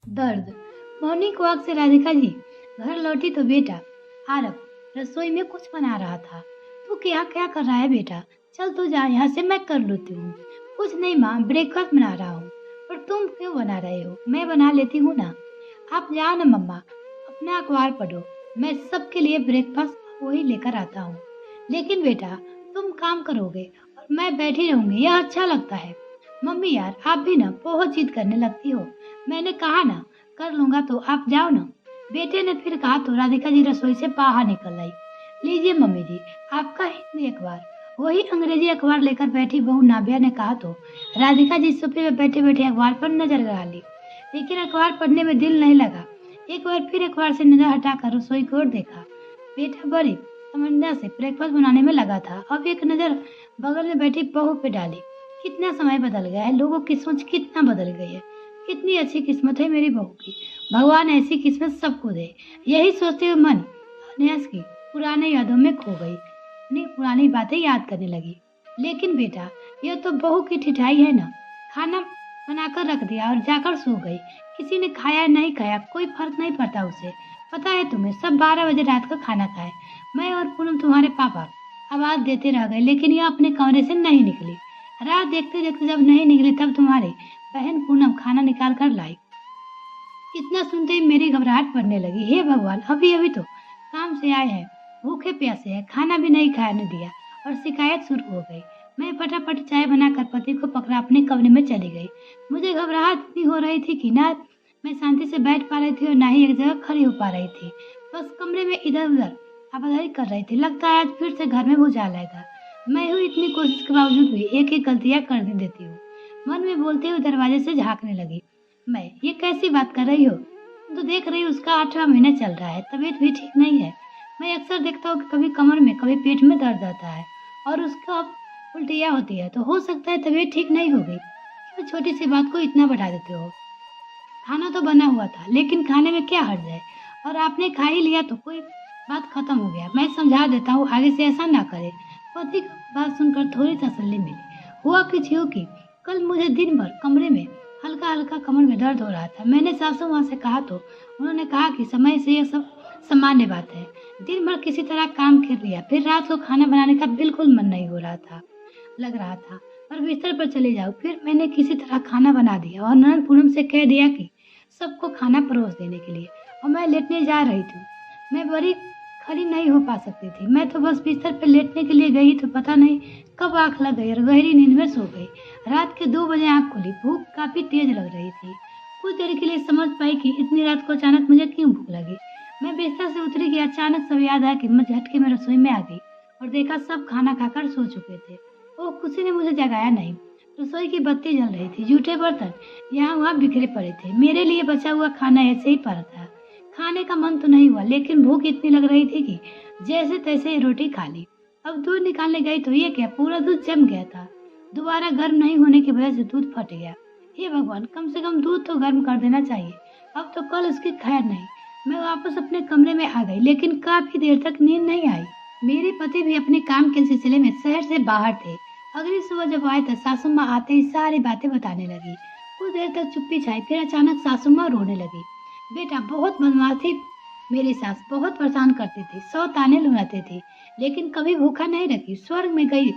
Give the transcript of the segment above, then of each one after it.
दर्द। Morning walk से राधिका जी घर लौटी तो बेटा आरव रसोई में कुछ बना रहा था। तू क्या क्या कर रहा है बेटा? चल तू जा यहाँ से, मैं कर लेती हूँ। कुछ नहीं माँ, ब्रेकफास्ट बना रहा हूँ। पर तुम क्यों बना रहे हो? मैं बना लेती हूँ ना। आप जाओ ना मम्मा, अपना अखबार पढ़ो। मैं सबके लिए ब्रेकफास्ट वही लेकर आता हूँ। लेकिन बेटा तुम काम करोगे और मैं बैठी रहूंगी, यह अच्छा लगता है? मम्मी यार, आप भी ना बहुत जिद करने लगती हो। मैंने कहा ना कर लूंगा, तो आप जाओ ना। बेटे ने फिर कहा तो राधिका जी रसोई से बाहर निकल आई। लीजिए मम्मी जी, आपका हिंदी अखबार। वही अंग्रेजी अखबार लेकर बैठी बहू नाभिया ने कहा तो राधिका जी सोफे में बैठे बैठे अखबार पर नजर गड़ा ली। लेकिन अखबार पढ़ने में दिल नहीं लगा। एक बार फिर अखबार से नजर हटाकर रसोई की ओर देखा। बेटा बड़ी तमन्ना से ब्रेकफास्ट बनाने में लगा था। अब एक नजर बगल में बैठी बहू पे डाली। कितना समय बदल गया है, लोगों की सोच कितना बदल गई है। कितनी अच्छी किस्मत है मेरी बहू की। भगवान ऐसी किस्मत सबको दे। यही सोचते हुए मन अनयास की पुराने यादों में खो गई। अपनी पुरानी बातें याद करने लगी। लेकिन बेटा यह तो बहू की ठिठाई है ना। खाना बनाकर रख दिया और जाकर सो गई। किसी ने खाया नहीं खाया कोई फर्क नहीं पड़ता उसे। पता है तुम्हें, सब 12 बजे रात का खाना खाए। मैं और पूनम तुम्हारे पापा आवाज देते रह गए, लेकिन यह अपने कमरे से नहीं निकली। रात देखते देखते जब नहीं निकली तब तुम्हारी बहन पूनम खाना निकाल कर लाई। इतना सुनते ही मेरी घबराहट बढ़ने लगी। हे भगवान, अभी अभी तो काम से आए हैं, भूखे प्यासे हैं, खाना भी नहीं खाने दिया और शिकायत शुरू हो गई। मैं फटाफट चाय बनाकर पति को पकड़ा अपने कमरे में चली गई। मुझे घबराहट इतनी हो रही थी कि ना मैं शांति से बैठ पा रही थी और ना ही एक जगह खड़ी हो पा रही थी। बस कमरे में इधर उधर आवाजाही कर रही थी। लगता है आज फिर से घर में भूचाल आएगा। मैं हूँ इतनी कोशिश के बावजूद भी एक एक गलतियां कर देती हूँ। मन में बोलते हुए दरवाजे से झांकने लगी। मैं ये कैसी बात कर रही हो? तुम तो देख रही हो उसका 8वां महीना चल रहा है, तबीयत भी ठीक नहीं है। मैं अक्सर देखता हूँ कि कभी कमर में कभी पेट में दर्द आता है और उसका अब उल्टियाँ होती है, तो हो सकता है तबीयत ठीक नहीं हो गई। क्यों छोटी सी बात को इतना बढ़ा देते हो? खाना तो बना हुआ था, लेकिन खाने में क्या हर्ज है? और आपने खा ही लिया तो कोई बात खत्म हो गया। मैं समझा देता हूँ, आगे से ऐसा ना करे। पति की बात सुनकर थोड़ी तसल्ली मिली। हुआ कुछ यूं कि कल मुझे दिन भर कमरे में हल्का हल्का कमर में दर्द हो रहा था। मैंने सासू माँ से कहा तो उन्होंने कहा कि समय से यह सब सामान्य बात है। दिन भर किसी तरह काम कर लिया, फिर रात को खाना बनाने का बिल्कुल मन नहीं हो रहा था, लग रहा था और बिस्तर पर चले जाओ। फिर मैंने किसी तरह खाना बना दिया और ननद पूनम से कह दिया कि सबको खाना परोस देने के लिए, और मैं लेटने जा रही थी। मैं बड़ी खड़ी नहीं हो पा सकती थी। मैं तो बस बिस्तर पर लेटने के लिए गई तो पता नहीं कब आंख लग गई और गहरी नींद में सो गई। रात के 2 बजे आंख खुली। भूख काफी तेज लग रही थी। कुछ देर के लिए समझ पाई कि इतनी रात को अचानक मुझे क्यों भूख लगी। मैं बिस्तर से उतरी कि अचानक सब याद आया कि मैं झटके में रसोई में आ गई और देखा सब खाना खाकर सो चुके थे। ओह, किसी ने मुझे जगाया नहीं। रसोई की बत्ती जल रही थी। जूठे बर्तन यहाँ वहाँ बिखरे पड़े थे। मेरे लिए बचा हुआ खाना ऐसे ही पड़ा था। खाने का मन तो नहीं हुआ, लेकिन भूख इतनी लग रही थी कि जैसे तैसे रोटी खा ली। अब दूध निकालने गई तो ये क्या, पूरा दूध जम गया था। दोबारा गर्म नहीं होने की वजह से दूध फट गया। हे भगवान, कम से कम दूध तो गर्म कर देना चाहिए। अब तो कल उसकी खैर नहीं। मैं वापस अपने कमरे में आ गई, लेकिन काफी देर तक नींद नहीं आई। मेरे पति भी अपने काम के सिलसिले में शहर से बाहर थे। अगली सुबह जब आए तो सासू माँ आते ही सारी बातें बताने लगी। कुछ देर तक चुप्पी छाई, फिर अचानक सासू माँ रोने लगी। बेटा बहुत बदमाश थी मेरी सास, बहुत परेशान करती थी, 100 ताने लुनाती थी, लेकिन कभी भूखा नहीं रखी। स्वर्ग में गई,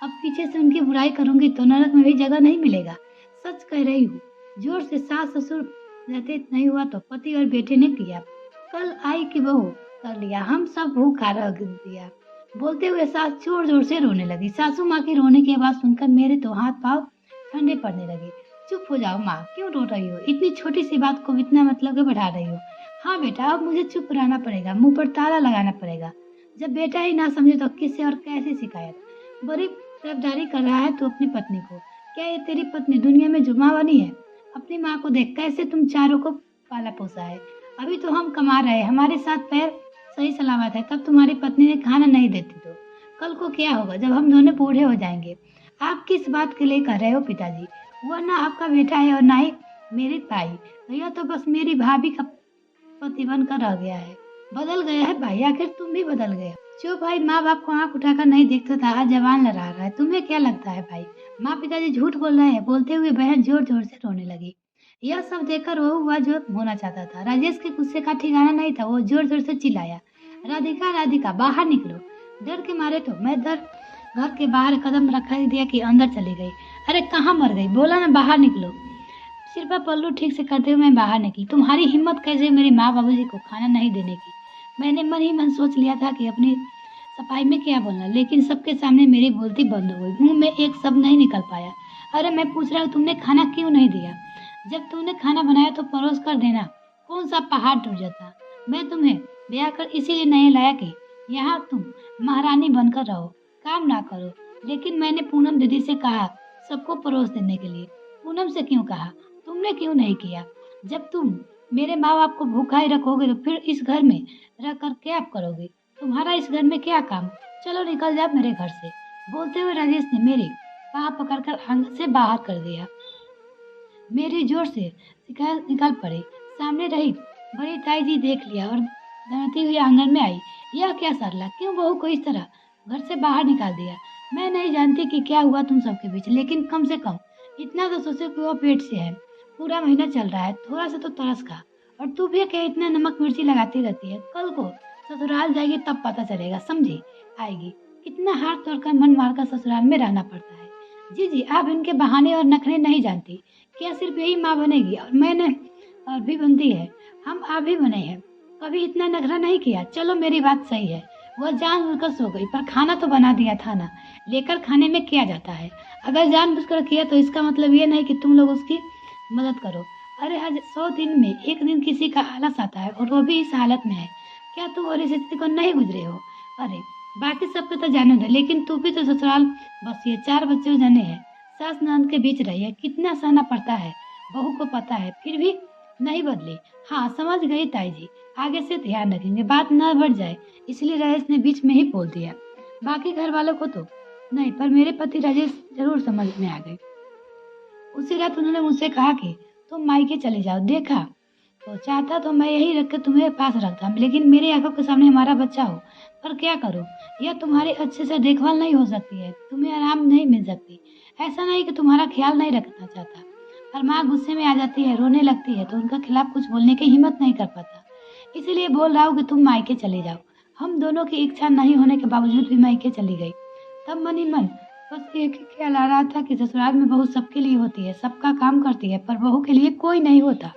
अब पीछे से उनकी बुराई करूंगी तो नरक में भी जगह नहीं मिलेगा। सच कह रही हूँ। जोर से सास ससुर रहते नहीं हुआ तो पति और बेटे ने किया। कल आई कि बहू कर लिया, हम सब भूखा रख दिया। बोलते हुए सास जोर जोर से रोने लगी। सासू माँ की रोने की आवाज सुनकर मेरे तो हाथ पाँव ठंडे पड़ने लगे। चुप हो जाओ माँ, क्यों रो रही हो? इतनी छोटी सी बात को इतना मतलब के बढ़ा रही हो। हाँ बेटा, अब मुझे चुप रहना पड़ेगा, मुंह पर ताला लगाना पड़ेगा। जब बेटा ही ना समझे तो किससे और कैसे शिकायत? बड़ी तरफदारी कर रहा है तू अपनी पत्नी को। क्या ये तेरी पत्नी दुनिया में जुमा बनी है? अपनी माँ को देख, कैसे तुम चारों को पाला पोसा है। अभी तो हम कमा रहे हैं, हमारे साथ पैर सही सलामत है, तब तुम्हारी पत्नी ने खाना नहीं देती तो कल को क्या होगा जब हम दोनों बूढ़े हो जाएंगे? आप किस बात के लिए कर रहे हो पिताजी? वह ना आपका बेटा है और ना ही मेरी भाई। भैया तो बस मेरी भाभी का पति बनकर रह गया है। बदल गया है भाई, आखिर तुम भी बदल गए। जो भाई माँ बाप को आंख उठाकर नहीं देखता था आज जवान लड़ा रहा है। तुम्हें क्या लगता है भाई? माँ पिताजी झूठ बोल रहे हैं। बोलते हुए बहन जोर जोर से रोने लगी। यह सब देखकर वह हुआ जो होना चाहता था। राजेश के गुस्से का ठिकाना नहीं था। वो जोर जोर से चिल्लाया, राधिका राधिका बाहर निकलो। डर के मारे तो मैं घर के बाहर कदम रख दिया कि अंदर चली गई। अरे कहाँ मर गई, बोला ना बाहर निकलो। सिर पर पल्लू ठीक से करते हुए मैं बाहर निकली। तुम्हारी हिम्मत कैसे मेरी माँ बाबूजी को खाना नहीं देने की। मैंने मन ही मन सोच लिया था कि अपनी सफाई में क्या बोलना, लेकिन सबके सामने मेरी बोलती बंद हो गई। मुंह में एक शब्द नहीं निकल पाया। अरे मैं पूछ रहा हूँ तुमने खाना क्यों नहीं दिया? जब तुमने खाना बनाया तो परोस कर देना, कौन सा पहाड़ टूट जाता। मैं तुम्हें ब्याह कर इसीलिए नहीं लाया कि यहाँ तुम महारानी बनकर रहो, काम ना करो। लेकिन मैंने पूनम दीदी से कहा सबको परोस देने के लिए। पूनम से क्यों कहा? तुमने क्यों नहीं किया? जब तुम मेरे माँ बाप को भूखा ही रखोगे तो फिर इस घर में रह कर क्या करोगे? तुम्हारा इस घर में क्या काम? चलो निकल जाओ मेरे घर से। बोलते हुए राजेश ने मेरी बाह पकड़कर आंगन से बाहर कर दिया। मेरी जोर से शिकायत निकल पड़ी। सामने रही बड़ी ताई जी देख लिया और दौड़ती हुई आंगन में आई। यह क्या सरला, क्यों बहू को इस तरह घर से बाहर निकाल दिया? मैं नहीं जानती कि क्या हुआ तुम सबके बीच, लेकिन कम से कम इतना तो सोचो कि वो पेट से है। पूरा महीना चल रहा है, थोड़ा सा तो तरस खा। और तू भी क्या इतना नमक मिर्ची लगाती रहती है? कल को ससुराल जाएगी तब पता चलेगा, समझी? आएगी कितना हाथ तोड़कर मन मारकर ससुराल में रहना पड़ता है। जी जी, आप इनके बहाने और नखरे नहीं जानती। क्या सिर्फ यही माँ बनेगी और मैंने और भी बनती है? हम आप भी बने हैं, कभी इतना नखरा नहीं किया। चलो मेरी बात सही है, वह जानबूझकर सो गई, पर खाना तो बना दिया था ना। लेकर खाने में क्या जाता है? अगर जानबूझकर किया तो इसका मतलब ये नहीं कि तुम लोग उसकी मदद करो। अरे हर 100 दिन में एक दिन किसी का आलस आता है और वो भी इस हालत में है। क्या तू और इस स्थिति को नहीं गुजरे हो? अरे बाकी सबके तो जाने दे, लेकिन तू भी तो ससुराल बस ये 4 बच्चे जने हैं, सास ननद के बीच रही है, कितना सहना पड़ता है। बहू को पता है फिर भी नहीं बदली। हाँ समझ गई ताई जी, आगे से ध्यान रखेंगे, बात न बढ़ जाए। इसलिए राजेश ने बीच में ही बोल दिया। बाकी घर वालों को तो नहीं, पर मेरे पति राजेश जरूर समझ में आ गए। उसी रात उन्होंने मुझसे कहा कि तुम मायके चले जाओ। देखा तो चाहता तो मैं यही रख के तुम्हें पास रखता, लेकिन मेरी आंखों के सामने हमारा बच्चा हो। पर क्या करूं, यह तुम्हारी अच्छे से देखभाल नहीं हो सकती है, तुम्हें आराम नहीं मिल सकती। ऐसा नहीं कि तुम्हारा ख्याल नहीं रखना चाहता, पर माँ गुस्से में आ जाती है, रोने लगती है तो उनके खिलाफ कुछ बोलने की हिम्मत नहीं कर पाता। इसीलिए बोल रहा हूँ कि तुम मायके चले जाओ। हम दोनों की इच्छा नहीं होने के बावजूद भी मायके चली गई। तब मन ही मन बस एक ही ख्याल आ रहा था कि ससुराल में बहू सबके लिए होती है, सबका काम करती है, पर बहू के लिए कोई नहीं होता।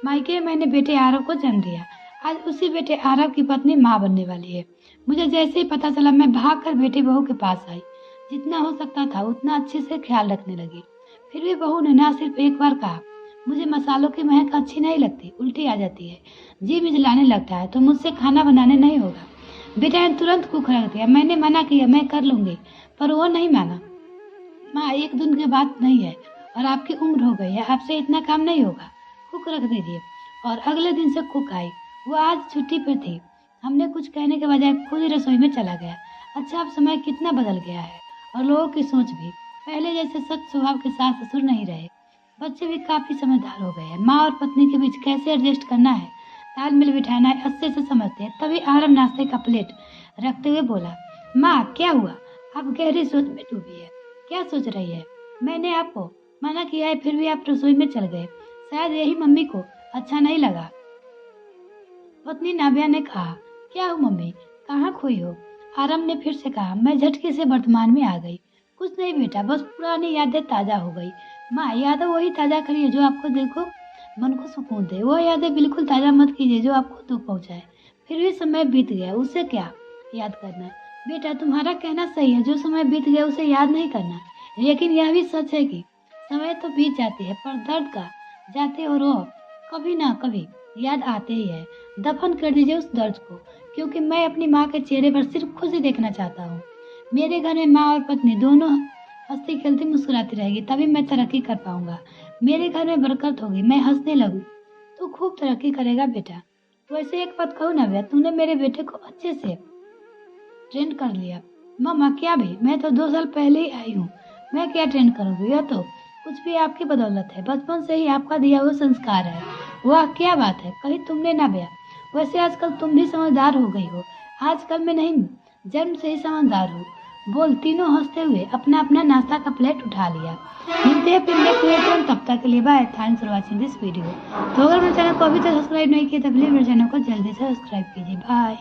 मायके में मैंने बेटे आरव को जन्म दिया। आज उसी बेटे आरव की पत्नी माँ बनने वाली है। मुझे जैसे ही पता चला मैं भागकर बेटी बहू के पास आई। जितना हो सकता था उतना अच्छे से ख्याल रखने लगी। फिर भी बहू ने ना सिर्फ एक बार कहा, मुझे मसालों की महक अच्छी नहीं लगती, उल्टी आ जाती है, जी मिचलाने लगता है, तो मुझसे खाना बनाने नहीं होगा। बेटा ने तुरंत कुक रख दिया। मैंने मना किया, मैं कर लूंगी, पर वो नहीं माना। माँ एक दिन की बात नहीं है और आपकी उम्र हो गई है, आपसे इतना काम नहीं होगा, कुक रख दीजिए। और अगले दिन से कुक आई। वो आज छुट्टी पर थी। हमने कुछ कहने के बजाय खुद ही रसोई में चला गया। अच्छा अब समय कितना बदल गया है और लोगों की सोच भी। पहले जैसे सख्त स्वभाव के सास ससुर नहीं रहे, बच्चे भी काफी समझदार हो गए हैं। माँ और पत्नी के बीच कैसे एडजस्ट करना है, तालमेल बिठाना है, अच्छे से समझते हैं। तभी आरव नाश्ते का प्लेट रखते हुए बोला, माँ क्या हुआ? आप गहरी सोच में डूबी है, क्या सोच रही है? मैंने आपको मना किया है फिर भी आप रसोई में चल गए, शायद यही मम्मी को अच्छा नहीं लगा। पत्नी नाबिया ने कहा, क्या हो मम्मी, कहाँ खोई हो? आरव ने फिर से कहा। मैं झटके से वर्तमान में आ गई। कुछ नहीं बेटा, बस पुरानी यादें ताजा हो गई। माँ यादें वही ताजा करिए जो आपको दिल को मन को सुकून दे, वो यादें बिल्कुल ताजा मत कीजिए जो आपको दुख पहुंचाए। फिर भी समय बीत गया, उसे क्या याद करना? बेटा तुम्हारा कहना सही है, जो समय बीत गया उसे याद नहीं करना, लेकिन यह भी सच है कि समय तो बीत जाती है, पर दर्द का जाते और वो कभी ना कभी याद आते ही है। दफन कर दीजिए उस दर्द को, क्योंकि मैं अपनी माँ के चेहरे पर सिर्फ खुशी देखना चाहता हूँ। मेरे घर में माँ और पत्नी दोनों हंसती खेलती मुस्कुराती रहेगी, तभी मैं तरक्की कर पाऊंगा। मेरे घर में बरकत होगी, मैं हंसने लगूं तो खूब तरक्की करेगा बेटा। वैसे एक बात कहूँ ना भैया, तूने मेरे बेटे को अच्छे से ट्रेन कर लिया। मामा क्या भी, मैं तो 2 साल पहले ही आई हूँ, मैं क्या ट्रेन करूँगी? यह तो कुछ भी आपकी बदौलत है, बचपन से ही आपका दिया हुआ संस्कार है। वाह क्या बात है, कहीं तुमने ना भैया। वैसे आजकल तुम भी समझदार हो गई हो। आजकल मैं नहीं, जन्म से ही समझदार हूँ। बोल तीनों हंसते हुए अपना अपना नाश्ता का प्लेट उठा लिया। मिलते हैं फिर नेक्स्ट वीडियो में, तब तक के लिए bye. Thanks for watching this video. तो अगर मेरे चैनल को अभी तक सब्सक्राइब नहीं किया तो प्लीज मेरे चैनल को जल्दी से सब्सक्राइब कीजिए। बाय।